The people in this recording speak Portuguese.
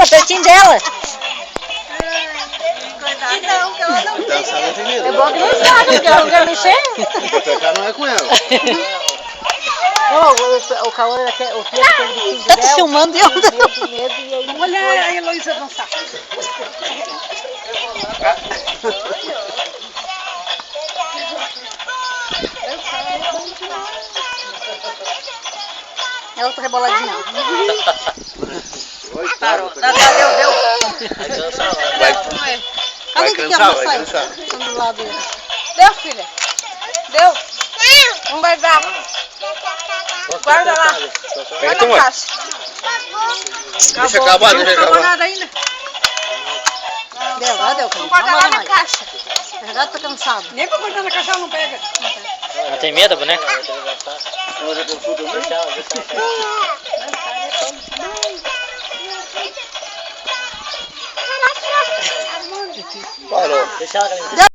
dela, pertinho dela. Não, que ela não tem. É bom que não estraga, porque ela não quer mexer. Vou pegar não é com ela. O Cauã, o filho tem biquinho dela. Tá filmando eu? Medo, e aí olha a Heloísa avançar. Ela tá reboladinha. Parou. Deu. Vai cansar, vai cansar. Do lado dele. Deu, filha. Deu. Não vai dar. Guarda lá. Guarda na caixa. Deixa acabar, deixa Não acabar. nada ainda. Deu, agora deu. Não guarda lá na caixa. Agora tô cansado. Nem pra guardar na caixa ela não pega. Ela tem medo, boneca? Parou. Deixa ela